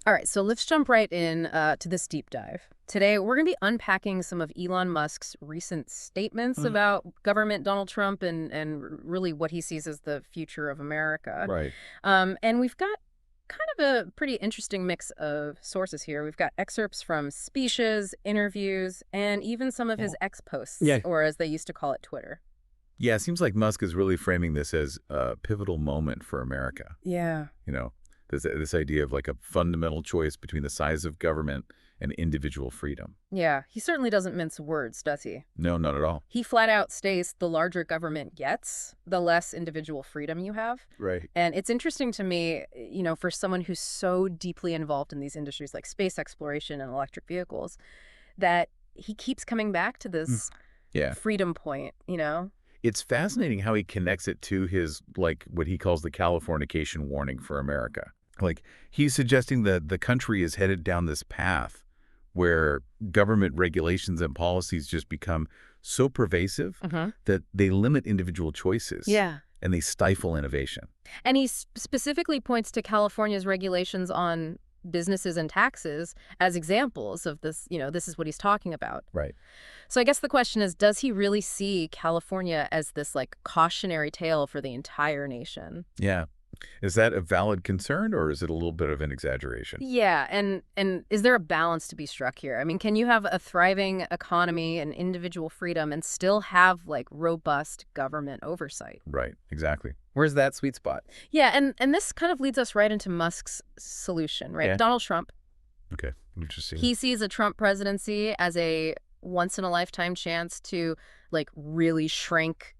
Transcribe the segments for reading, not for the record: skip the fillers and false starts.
All right, so let's jump right in to this deep dive. Today, we're going to be unpacking some of Elon Musk's recent statements Mhm. about government Donald Trump and really what he sees as the future of America. Right. And we've got kind of a pretty interesting mix of sources here. We've got excerpts from speeches, interviews, and even some of his Well, X posts, yeah. or as they used to call it, Twitter. Yeah, it seems like Musk is really framing this as a pivotal moment for America. Yeah. You know, this idea of like a fundamental choice between the size of government and individual freedom. Yeah, he certainly doesn't mince words, does he? No, not at all. He flat out states the larger government gets, the less individual freedom you have. Right. And it's interesting to me, for someone who's so deeply involved in these industries like space exploration and electric vehicles, that he keeps coming back to Mm. this Yeah. freedom point. It's fascinating how he connects it to his, like, what he calls the Californication warning for America. Like, he's suggesting that the country is headed down this path where government regulations and policies just become so pervasive Hmm. that they limit individual choices Yeah. and they stifle innovation. And he specifically points to California's regulations on businesses and taxes as examples of this. This is what he's talking about. Right. So I guess the question is, does he really see California as this like cautionary tale for the entire nation? Yeah. Is that a valid concern or is it a little bit of an exaggeration? Yeah, and is there a balance to be struck here? I mean, can you have a thriving economy and individual freedom and still have like robust government oversight? Right. Exactly. Where's that sweet spot? Yeah, and this kind of leads us right into Musk's solution, right? Yeah. Donald Trump, Okay. Interesting. he sees a Trump presidency as a once in a lifetime chance to like really shrink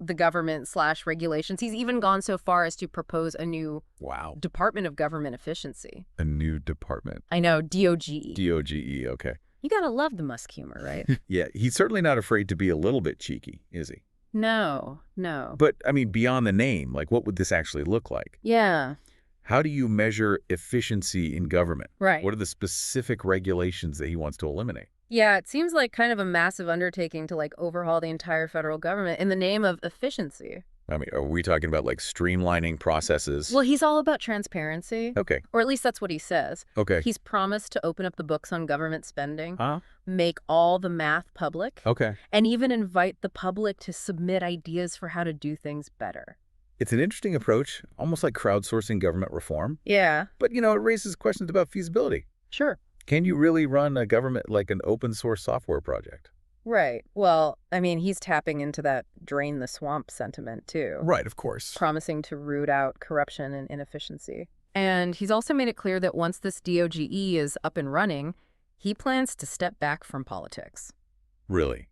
the government slash regulations. He's even gone so far as to propose a new Wow. Department of Government Efficiency. A new department. I know, DOGE. DOGE. Okay. You gotta love the Musk humor, right? Yeah. He's certainly not afraid to be a little bit cheeky, is he? No, no. But I mean, beyond the name, like what would this actually look like? Yeah, How do you measure efficiency in government? right. What are the specific regulations that he wants to eliminate? Yeah, it seems like kind of a massive undertaking to like overhaul the entire federal government in the name of efficiency. I mean, are we talking about like streamlining processes? Well, he's all about transparency, Okay. or at least that's what he says. Okay. He's promised to open up the books on government spending, Huh? make all the math public, Okay. and even invite the public to submit ideas for how to do things better. It's an interesting approach, almost like crowdsourcing government reform. Yeah, But, it raises questions about feasibility. sure. Can you really run a government like an open source software project? Right. Well, I mean, he's tapping into that drain the swamp sentiment too, Right, of course. promising to root out corruption and inefficiency. And he's also made it clear that once this DOGE is up and running, he plans to step back from politics. Really.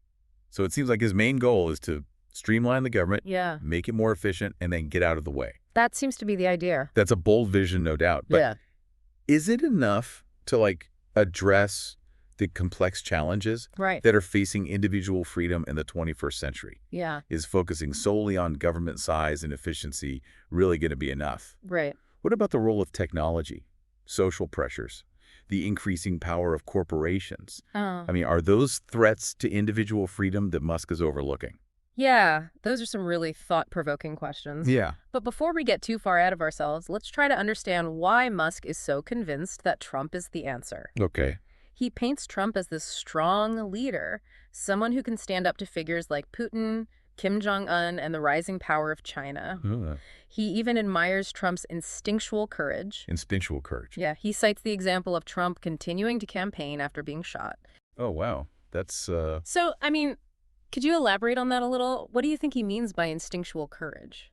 So it seems like his main goal is to streamline the government, Yeah, make it more efficient, and then get out of the way. that seems to be the idea. That's a bold vision, no doubt. But Yeah. is it enough to address the complex challenges Right. that are facing individual freedom in the 21st century? Yeah. Is focusing solely on government size and efficiency really going to be enough? Right. What about the role of technology, social pressures, the increasing power of corporations? Oh. I mean, are those threats to individual freedom that Musk is overlooking? Yeah, those are some really thought-provoking questions. Yeah. But before we get too far out of ourselves, let's try to understand why Musk is so convinced that Trump is the answer. Okay. He paints Trump as this strong leader, someone who can stand up to figures like Putin, Kim Jong-un, and the rising power of China. He even admires Trump's instinctual courage. Instinctual courage. Yeah, he cites the example of Trump continuing to campaign after being shot. Oh, wow. That's, So, I mean, could you elaborate on that a little? What do you think he means by instinctual courage?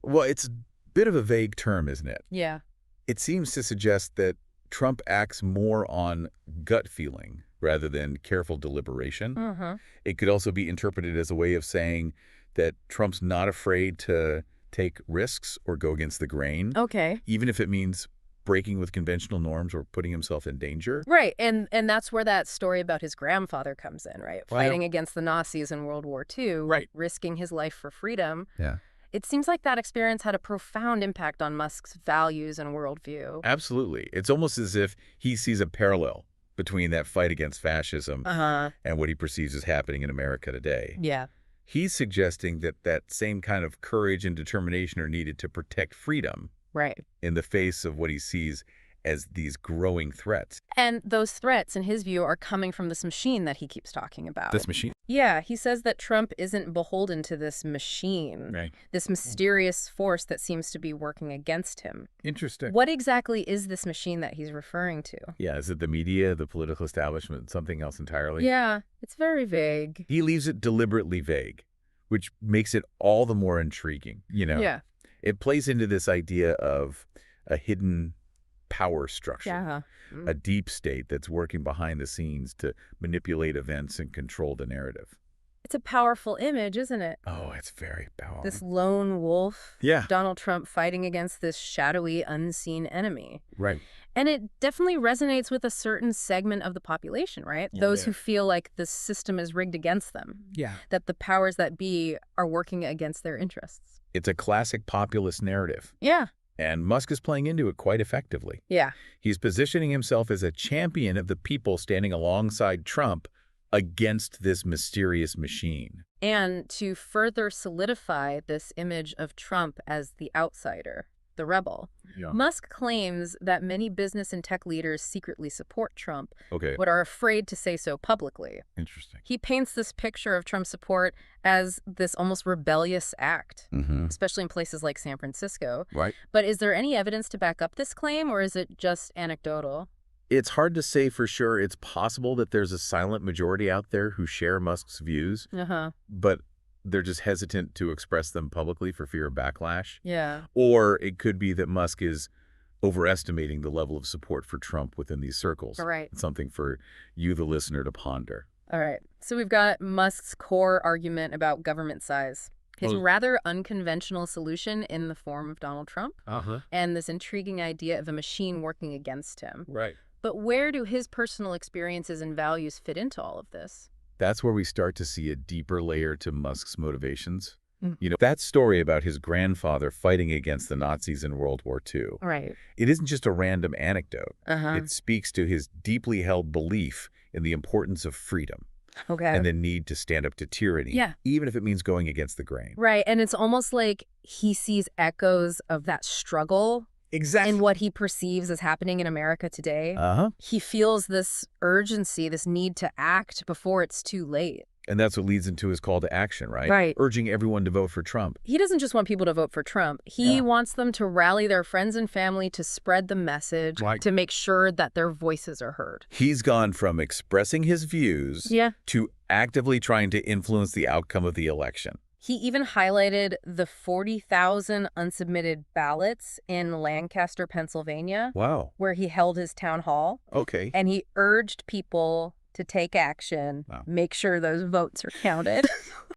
well, it's a bit of a vague term, isn't it? Yeah. It seems to suggest that Trump acts more on gut feeling rather than careful deliberation. Mm-hmm. It could also be interpreted as a way of saying that Trump's not afraid to take risks or go against the grain, Okay. even if it means breaking with conventional norms or putting himself in danger. Right, and that's where that story about his grandfather comes in, right? Well, Fighting against the Nazis in World War II, Right. risking his life for freedom. Yeah. It seems like that experience had a profound impact on Musk's values and worldview. Absolutely. It's almost as if he sees a parallel between that fight against fascism Uh-huh. and what he perceives is happening in America today. Yeah. He's suggesting that that same kind of courage and determination are needed to protect freedom Right. in the face of what he sees as these growing threats. And those threats, in his view, are coming from this machine that he keeps talking about. This machine? Yeah, he says that Trump isn't beholden to this machine, Right. this mysterious force that seems to be working against him. Interesting. What exactly is this machine that he's referring to? Yeah, is it the media, the political establishment, something else entirely? Yeah, it's very vague. He leaves it deliberately vague, which makes it all the more intriguing. Yeah. It plays into this idea of a hidden power structure, Yeah. a deep state that's working behind the scenes to manipulate events and control the narrative. It's a powerful image, isn't it? Oh, it's very powerful. This lone wolf, Yeah. Donald Trump fighting against this shadowy, unseen enemy. Right. And it definitely resonates with a certain segment of the population, right? Yeah, Those yeah. who feel like the system is rigged against them, Yeah. that the powers that be are working against their interests. It's a classic populist narrative, Yeah. and Musk is playing into it quite effectively. Yeah. He's positioning himself as a champion of the people standing alongside Trump against this mysterious machine. And to further solidify this image of Trump as the outsider, the rebel, Yeah. Musk claims that many business and tech leaders secretly support Trump, Okay. but are afraid to say so publicly. Interesting. He paints this picture of Trump's support as this almost rebellious act, Mm-hmm. especially in places like San Francisco. Right. But is there any evidence to back up this claim, or is it just anecdotal? It's hard to say for sure. It's possible that there's a silent majority out there who share Musk's views, Uh-huh. but they're just hesitant to express them publicly for fear of backlash. Yeah. Or it could be that Musk is overestimating the level of support for Trump within these circles. Right. It's something for you, the listener, to ponder. All right. So we've got Musk's core argument about government size, his Well- rather unconventional solution in the form of Donald Trump, Uh-huh. and this intriguing idea of a machine working against him. Right. But where do his personal experiences and values fit into all of this? That's where we start to see a deeper layer to Musk's motivations. Mm. That story about his grandfather fighting against the Nazis in World War II, Right. it isn't just a random anecdote. Uh-huh. It speaks to his deeply held belief in the importance of freedom Okay. and the need to stand up to tyranny, Yeah. even if it means going against the grain. Right. And it's almost like he sees echoes of that struggle Exactly. in what he perceives as happening in America today. Uh-huh. He feels this urgency, this need to act before it's too late. And that's what leads into his call to action, right? Right. Urging everyone to vote for Trump. He doesn't just want people to vote for Trump. He Yeah. wants them to rally their friends and family to spread the message, Right. to make sure that their voices are heard. He's gone from expressing his views Yeah. to actively trying to influence the outcome of the election. He even highlighted the 40,000 unsubmitted ballots in Lancaster, Pennsylvania, Wow. where he held his town hall. Okay. And he urged people to take action, Wow. make sure those votes are counted.